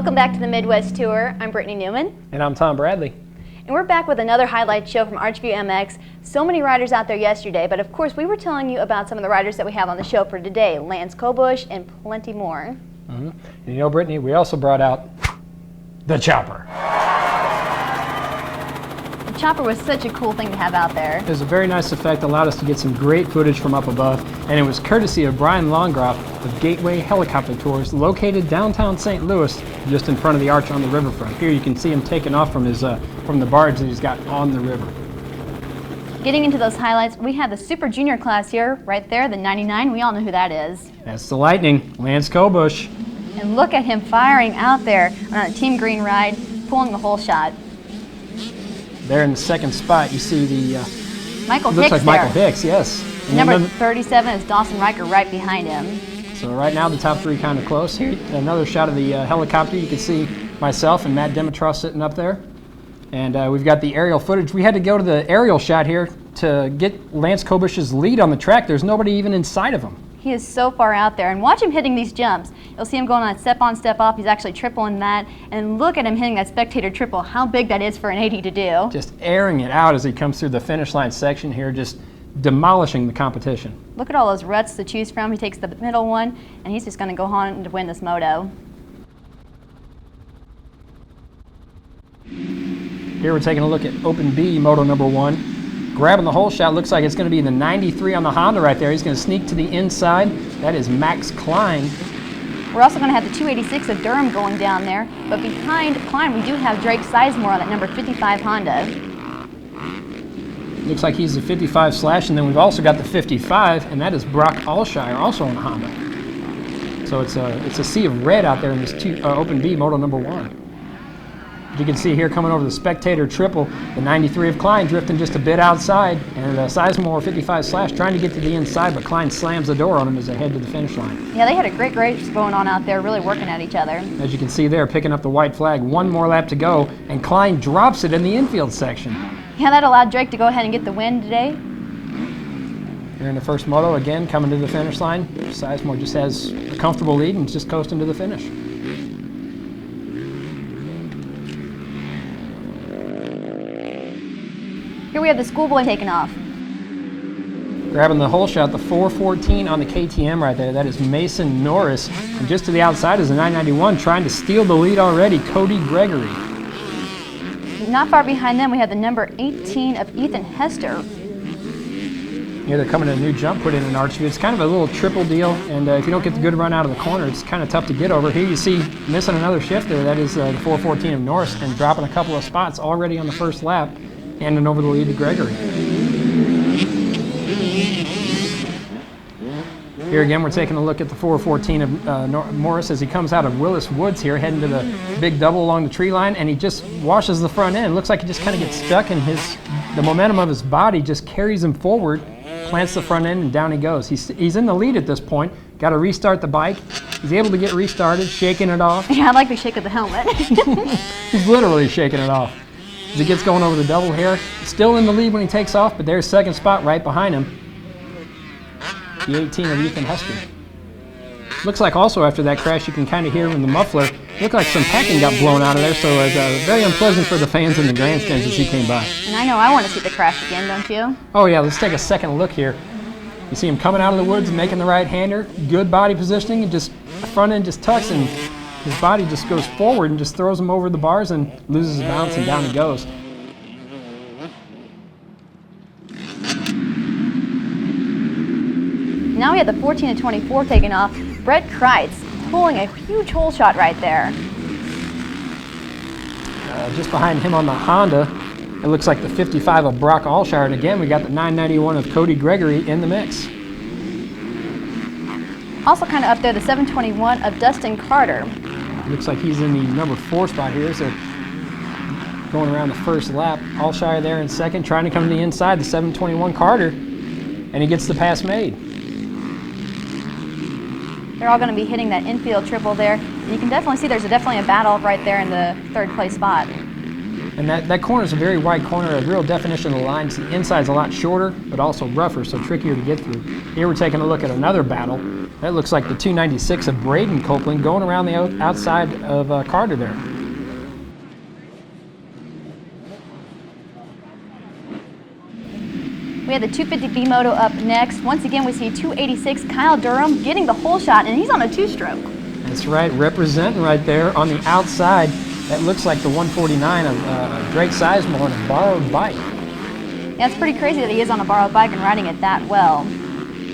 Welcome back to the Midwest Tour. I'm Brittany Newman. And I'm Tom Bradley. And we're back with another highlight show from Archview MX. So many riders out there yesterday, but of course we were telling you about some of the riders that we have on the show for today. Lance Kobush and plenty more. And you know, Brittany, we also brought out the chopper. The chopper was such a cool thing to have out there. It was a very nice effect, allowed us to get some great footage from up above, and it was courtesy of Brian Longroff of Gateway Helicopter Tours, located downtown St. Louis, just in front of the arch on the riverfront. Here you can see him taking off from his from the barge that he's got on the river. Getting into those highlights, we have the Super Junior class here, right there, the 99. We all know who that is. That's the Lightning, Lance Kobush. And look at him firing out there on a Team Green ride, pulling the whole shot. There in the second spot, you see the Michael looks Hicks like there. Michael Hicks, yes. And Number 37 is Dawson Riker right behind him. So right now the top three kind of close. Here, another shot of the helicopter. You can see myself and Matt Dimitrov sitting up there. And we've got the aerial footage. We had to go to the aerial shot here to get Lance Kobush's lead on the track. There's nobody even inside of him. He is so far out there, and watch him hitting these jumps. You'll see him going on step off. He's actually tripling that, and look at him hitting that spectator triple. How big that is for an 80 to do. Just airing it out as he comes through the finish line section here, just demolishing the competition. Look at all those ruts to choose from. He takes the middle one, and he's just going to go on to win this moto. Here we're taking a look at Open B, moto number 1. Grabbing the whole shot, looks like it's going to be the 93 on the Honda right there. He's going to sneak to the inside. That is Max Klein. We're also going to have the 286 of Durham going down there, but behind Klein we do have Drake Sizemore on that number 55 Honda. Looks like he's the 55 slash, and then we've also got the 55, and that is Brock Alshire, also on the Honda. So it's a sea of red out there in this Open B, moto number 1. You can see here coming over the spectator triple, the 93 of Klein drifting just a bit outside, and Sizemore 55 slash trying to get to the inside, but Klein slams the door on him as they head to the finish line. Yeah, they had a great race going on out there, really working at each other. As you can see there, picking up the white flag, one more lap to go, and Klein drops it in the infield section. Yeah, that allowed Drake to go ahead and get the win today. Here in the first moto, again, coming to the finish line. Sizemore just has a comfortable lead and just coasting to the finish. Here we have the Schoolboy taking off. Grabbing the whole shot, the 414 on the KTM right there. That is Mason Norris. And just to the outside is the 991 trying to steal the lead already, Cody Gregory. Not far behind them, we have the number 18 of Ethan Hester. Here they're coming to a new jump put in Archview. It's kind of a little triple deal, and if you don't get the good run out of the corner, it's kind of tough to get over. Here you see missing another shift there. That is the 414 of Norris, and dropping a couple of spots already on the first lap. Handing over the lead to Gregory. Here again, we're taking a look at the 414 of Morris as he comes out of Willis Woods here, heading to the big double along the tree line, and he just washes the front end. Looks like he just kind of gets stuck, and the momentum of his body just carries him forward, plants the front end, and down he goes. He's in the lead at this point. Got to restart the bike. He's able to get restarted, shaking it off. Yeah, I like the shake of the helmet. He's literally shaking it off. As he gets going over the double here, still in the lead when he takes off, but there's second spot right behind him. The 18 of Ethan Hester. Looks like also after that crash, you can kind of hear in the muffler, looked like some packing got blown out of there, so it's very unpleasant for the fans in the grandstands as he came by. And I know I want to see the crash again, don't you? Oh yeah, let's take a second look here. You see him coming out of the woods, making the right-hander, good body positioning, and just the front end just tucks, and his body just goes forward and just throws him over the bars and loses his balance, and down he goes. Now we have the 14 and 24 taking off. Brett Kreitz pulling a huge hole shot right there. Just behind him on the Honda, it looks like the 55 of Brock Alshire, and again we got the 991 of Cody Gregory in the mix. Also kind of up there, the 721 of Dustin Carter. Looks like he's in the number 4 spot here, so going around the first lap. Alshire there in second, trying to come to the inside, the 721 Carter, and he gets the pass made. They're all going to be hitting that infield triple there. And you can definitely see there's definitely a battle right there in the third place spot. And that corner is a very wide corner, a real definition of the line. The inside's a lot shorter, but also rougher, so trickier to get through. Here we're taking a look at another battle. That looks like the 296 of Braden Copeland going around the outside of Carter there. We have the 250B moto up next. Once again, we see 286 Kyle Durham getting the hole shot, and he's on a two-stroke. That's right, representing right there on the outside. That looks like the 149 of Drake Sizemore on a borrowed bike. Yeah, it's pretty crazy that he is on a borrowed bike and riding it that well.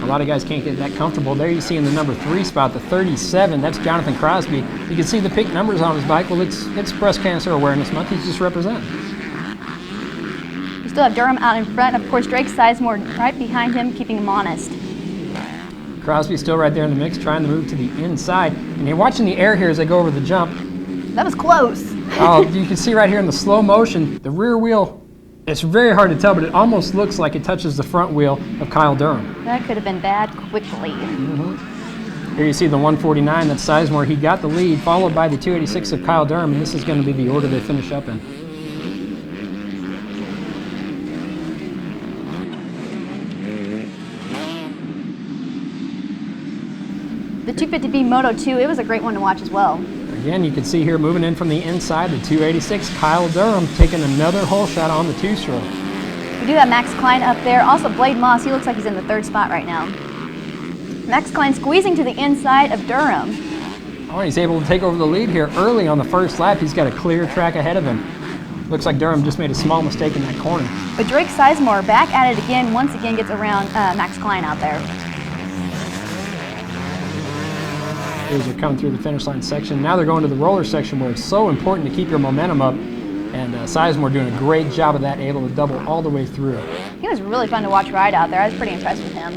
A lot of guys can't get that comfortable. There you see in the number 3 spot, the 37, that's Jonathan Crosby. You can see the pink numbers on his bike. Well, it's Breast Cancer Awareness Month. He's just representing. We still have Durham out in front. Of course, Drake Sizemore right behind him, keeping him honest. Crosby's still right there in the mix, trying to move to the inside. And you're watching the air here as they go over the jump. That was close. Oh, you can see right here in the slow motion, the rear wheel, it's very hard to tell, but it almost looks like it touches the front wheel of Kyle Durham. That could have been bad quickly. Here you see the 149, that's Sizemore. He got the lead, followed by the 286 of Kyle Durham, and this is going to be the order they finish up in. The 250B Moto 2, it was a great one to watch as well. Again, you can see here moving in from the inside, the 286, Kyle Durham taking another hole shot on the two-stroke. We do have Max Klein up there. Also, Blade Moss, he looks like he's in the 3rd spot right now. Max Klein squeezing to the inside of Durham. Oh, he's able to take over the lead here early on the first lap. He's got a clear track ahead of him. Looks like Durham just made a small mistake in that corner. But Drake Sizemore back at it again, once again gets around Max Klein out there. They're coming through the finish line section. Now they're going to the roller section where it's so important to keep your momentum up. And Sizemore doing a great job of that, able to double all the way through. He was really fun to watch ride out there. I was pretty impressed with him.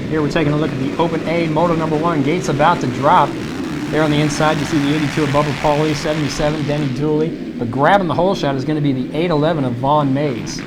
Here we're taking a look at the Open A Moto number 1. Gates about to drop. There on the inside, you see the 82 of Bubba Pauly, 77 Denny Dooley. But grabbing the hole shot is going to be the 811 of Vaughn Mays.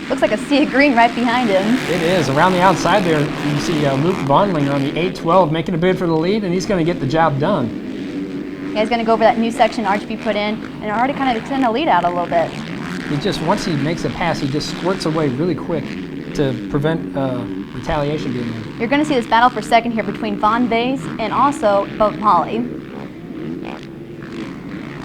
Looks like a sea of green right behind him. It is. Around the outside there, you see Luke Bondlinger on the 812 making a bid for the lead, and he's going to get the job done. Yeah, he's going to go over that new section Archview put in, and already kind of extend the lead out a little bit. He just, once he makes a pass, he just squirts away really quick to prevent retaliation being made. You're going to see this battle for second here between Vaughn Mays and also Bubba Pauly.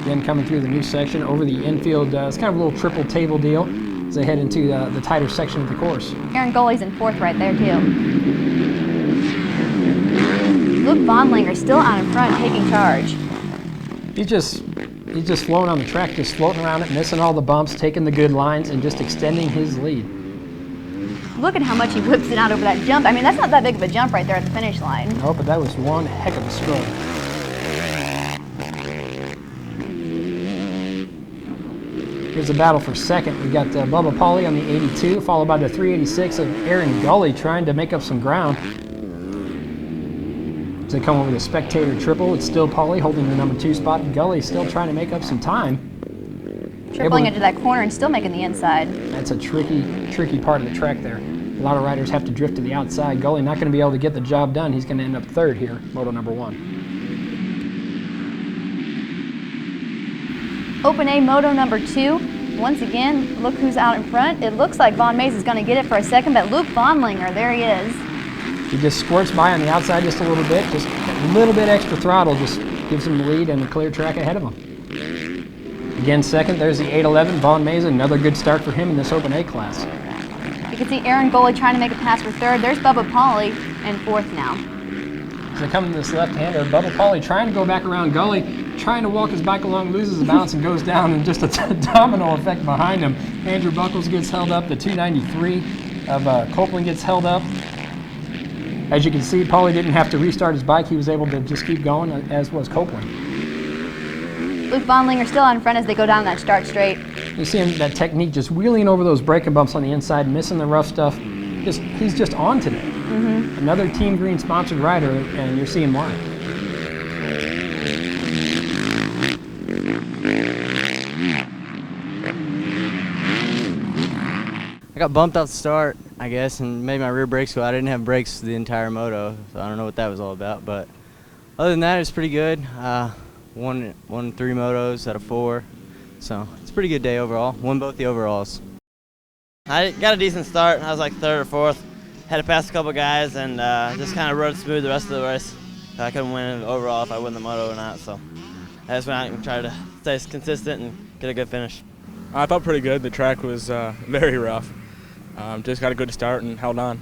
Then coming through the new section over the infield, it's kind of a little triple table deal. They head into the tighter section of the course. Aaron Goley's in 4th right there too. Luke Bondlinger still out in front, taking charge. He's just flowing on the track, just floating around it, missing all the bumps, taking the good lines, and just extending his lead. Look at how much he whips it out over that jump. I mean, that's not that big of a jump right there at the finish line. Oh, but that was one heck of a stroke. Here's a battle for second. We got Bubba Pauly on the 82, followed by the 386 of Aaron Gully trying to make up some ground. As they come over the spectator triple, it's still Pauly holding the number 2 spot. Gully still trying to make up some time. Tripling into that corner and still making the inside. That's a tricky part of the track there. A lot of riders have to drift to the outside. Gully not going to be able to get the job done. He's going to end up 3rd here, moto number 1. Open A Moto number 2. Once again, look who's out in front. It looks like Vaughn Mays is going to get it for a second, but Luke Bondlinger, there he is. He just squirts by on the outside just a little bit. Just a little bit extra throttle just gives him the lead and a clear track ahead of him. Again, second, there's the 811, Vaughn Mays, another good start for him in this Open A class. You can see Aaron Goley trying to make a pass for 3rd. There's Bubba Pauly in 4th now. As they come to this left-hander, Bubba Pauly trying to go back around Gully, trying to walk his bike along, loses his balance and goes down, and just a domino effect behind him. Andrew Buckles gets held up, the 293 of Copeland gets held up. As you can see, Pauly didn't have to restart his bike. He was able to just keep going, as was Copeland. Luke Bondlinger still out in front as they go down that start straight. You see him, that technique, just wheeling over those braking bumps on the inside, missing the rough stuff. He's just on today. Another Team Green sponsored rider, and you're seeing why. I got bumped off the start, I guess, and made my rear brakes go out. I didn't have brakes the entire moto, so I don't know what that was all about, but Other than that, it's pretty good. Won 3 motos out of 4, so it's a pretty good day overall. Won both the overalls. I got a decent start. I was like 3rd or 4th. Had to pass a couple guys and just kind of rode smooth the rest of the race. I couldn't win overall if I win the moto or not, so I just went out and tried to stay consistent and get a good finish. I felt pretty good. The track was very rough. Just got a good start and held on.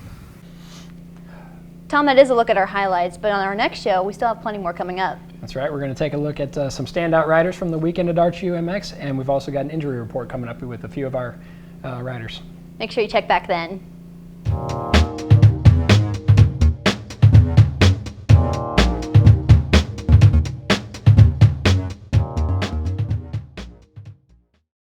Tom, that is a look at our highlights, but on our next show, we still have plenty more coming up. That's right. We're going to take a look at some standout riders from the weekend at Archview MX, and we've also got an injury report coming up with a few of our riders. Make sure you check back then.